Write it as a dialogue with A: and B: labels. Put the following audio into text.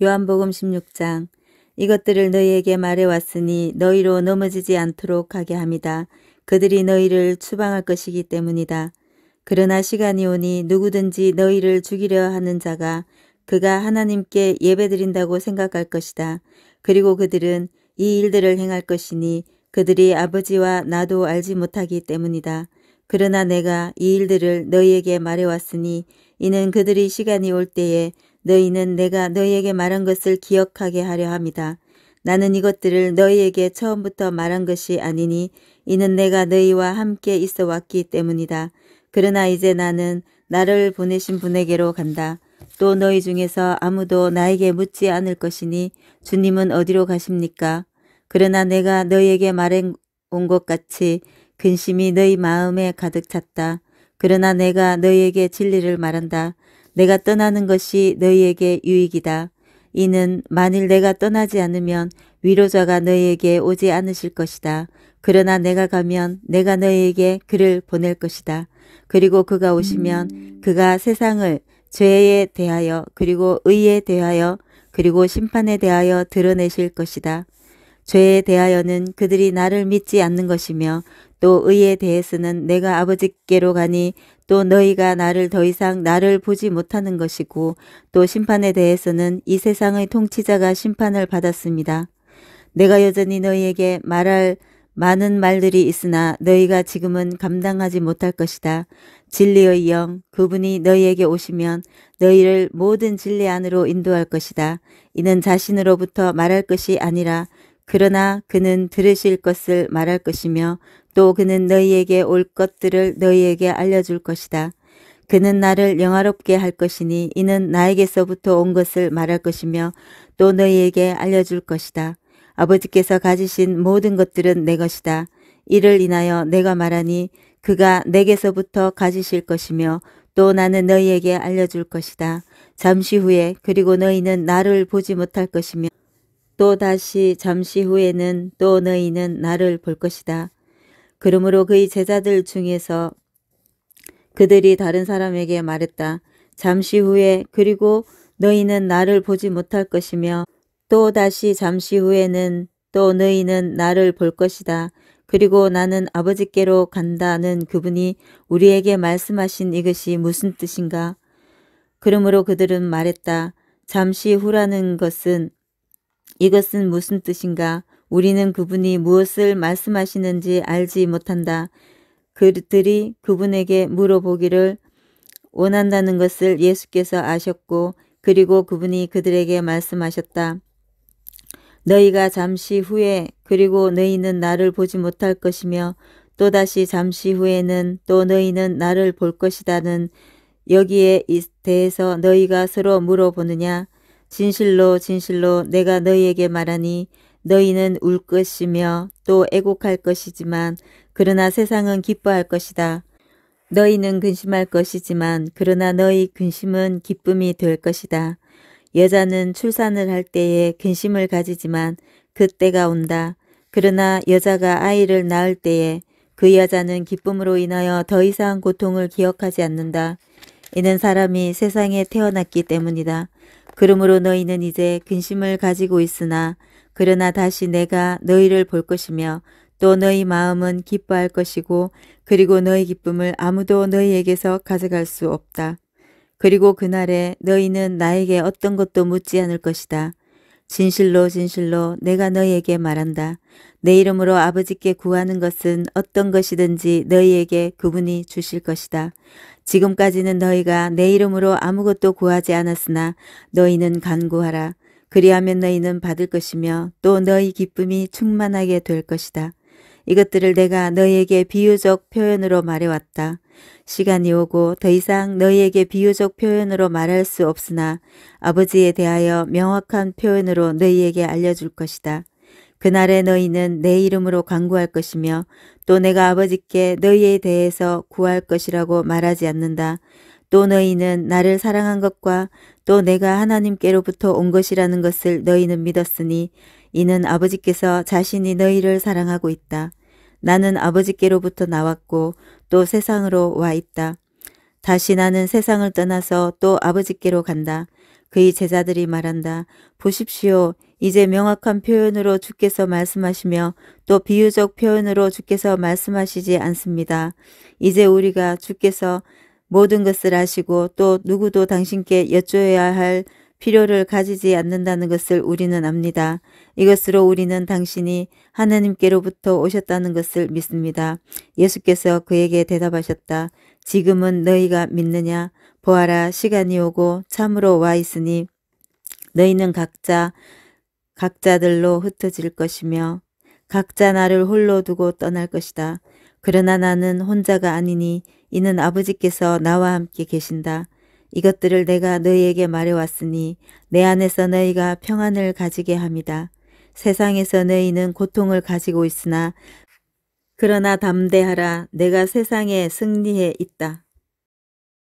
A: 요한복음 16장. 이것들을 너희에게 말해왔으니 너희로 넘어지지 않도록 하게 함이다. 그들이 너희를 추방할 것이기 때문이다. 그러나 시간이 오니 누구든지 너희를 죽이려 하는 자가 그가 하나님께 예배드린다고 생각할 것이다. 그리고 그들은 이 일들을 행할 것이니 그들이 아버지와 나도 알지 못하기 때문이다. 그러나 내가 이 일들을 너희에게 말해왔으니 이는 그들이 시간이 올 때에 너희는 내가 너희에게 말한 것을 기억하게 하려 함이다. 나는 이것들을 너희에게 처음부터 말한 것이 아니니 이는 내가 너희와 함께 있어 왔기 때문이다. 그러나 이제 나는 나를 보내신 분에게로 간다. 또 너희 중에서 아무도 나에게 묻지 않을 것이니 주님은 어디로 가십니까? 그러나 내가 너희에게 말해 온 것 같이 근심이 너희 마음에 가득 찼다. 그러나 내가 너희에게 진리를 말한다. 내가 떠나는 것이 너희에게 유익이다. 이는 만일 내가 떠나지 않으면 위로자가 너희에게 오지 않으실 것이다. 그러나 내가 가면 내가 너희에게 그를 보낼 것이다. 그리고 그가 오시면 그가 세상을 죄에 대하여 그리고 의에 대하여 그리고 심판에 대하여 드러내실 것이다. 죄에 대하여는 그들이 나를 믿지 않는 것이며 또 의에 대해서는 내가 아버지께로 가니 또 너희가 나를 더 이상 나를 보지 못하는 것이고 또 심판에 대해서는 이 세상의 통치자가 심판을 받았습니다. 내가 여전히 너희에게 말할 많은 말들이 있으나 너희가 지금은 감당하지 못할 것이다. 진리의 영 그분이 너희에게 오시면 너희를 모든 진리 안으로 인도할 것이다. 이는 자신으로부터 말할 것이 아니라 그러나 그는 들으실 것을 말할 것이며 또 그는 너희에게 올 것들을 너희에게 알려줄 것이다. 그는 나를 영화롭게 할 것이니 이는 나에게서부터 온 것을 말할 것이며 또 너희에게 알려줄 것이다. 아버지께서 가지신 모든 것들은 내 것이다. 이를 인하여 내가 말하니 그가 내게서부터 가지실 것이며 또 나는 너희에게 알려줄 것이다. 잠시 후에 그리고 너희는 나를 보지 못할 것이며 또 다시 잠시 후에는 또 너희는 나를 볼 것이다. 그러므로 그의 제자들 중에서 그들이 다른 사람에게 말했다. 잠시 후에 그리고 너희는 나를 보지 못할 것이며 또 다시 잠시 후에는 또 너희는 나를 볼 것이다. 그리고 나는 아버지께로 간다는 그분이 우리에게 말씀하신 이것이 무슨 뜻인가? 그러므로 그들은 말했다. 잠시 후라는 것은 이것은 무슨 뜻인가? 우리는 그분이 무엇을 말씀하시는지 알지 못한다. 그들이 그분에게 물어보기를 원한다는 것을 예수께서 아셨고 그리고 그분이 그들에게 말씀하셨다. 너희가 잠시 후에 그리고 너희는 나를 보지 못할 것이며 또다시 잠시 후에는 또 너희는 나를 볼 것이다는 여기에 대해서 너희가 서로 물어보느냐? 진실로 진실로 내가 너희에게 말하니 너희는 울 것이며 또 애곡할 것이지만 그러나 세상은 기뻐할 것이다. 너희는 근심할 것이지만 그러나 너희 근심은 기쁨이 될 것이다. 여자는 출산을 할 때에 근심을 가지지만 그때가 온다. 그러나 여자가 아이를 낳을 때에 그 여자는 기쁨으로 인하여 더 이상 고통을 기억하지 않는다. 이는 사람이 세상에 태어났기 때문이다. 그러므로 너희는 이제 근심을 가지고 있으나 그러나 다시 내가 너희를 볼 것이며 또 너희 마음은 기뻐할 것이고 그리고 너희 기쁨을 아무도 너희에게서 가져갈 수 없다. 그리고 그날에 너희는 나에게 어떤 것도 묻지 않을 것이다. 진실로 진실로 내가 너희에게 말한다. 내 이름으로 아버지께 구하는 것은 어떤 것이든지 너희에게 그분이 주실 것이다. 지금까지는 너희가 내 이름으로 아무것도 구하지 않았으나 너희는 간구하라. 그리하면 너희는 받을 것이며 또 너희 기쁨이 충만하게 될 것이다. 이것들을 내가 너희에게 비유적 표현으로 말해왔다. 시간이 오고 더 이상 너희에게 비유적 표현으로 말할 수 없으나 아버지에 대하여 명확한 표현으로 너희에게 알려줄 것이다. 그날에 너희는 내 이름으로 간구할 것이며 또 내가 아버지께 너희에 대해서 구할 것이라고 말하지 않는다. 또 너희는 나를 사랑한 것과 또 내가 하나님께로부터 온 것이라는 것을 너희는 믿었으니 이는 아버지께서 자신이 너희를 사랑하고 있다. 나는 아버지께로부터 나왔고 또 세상으로 와 있다. 다시 나는 세상을 떠나서 또 아버지께로 간다. 그의 제자들이 말한다. 보십시오. 이제 명확한 표현으로 주께서 말씀하시며 또 비유적 표현으로 주께서 말씀하시지 않습니다. 이제 우리가 주께서 모든 것을 아시고 또 누구도 당신께 여쭈어야 할 필요를 가지지 않는다는 것을 우리는 압니다. 이것으로 우리는 당신이 하나님께로부터 오셨다는 것을 믿습니다. 예수께서 그에게 대답하셨다. 지금은 너희가 믿느냐? 보아라, 시간이 오고 참으로 와 있으니 너희는 각자들로 흩어질 것이며 각자 나를 홀로 두고 떠날 것이다. 그러나 나는 혼자가 아니니 이는 아버지께서 나와 함께 계신다. 이것들을 내가 너희에게 말해왔으니 내 안에서 너희가 평안을 가지게 함이다. 세상에서 너희는 고통을 가지고 있으나 그러나 담대하라. 내가 세상에 승리해 있다.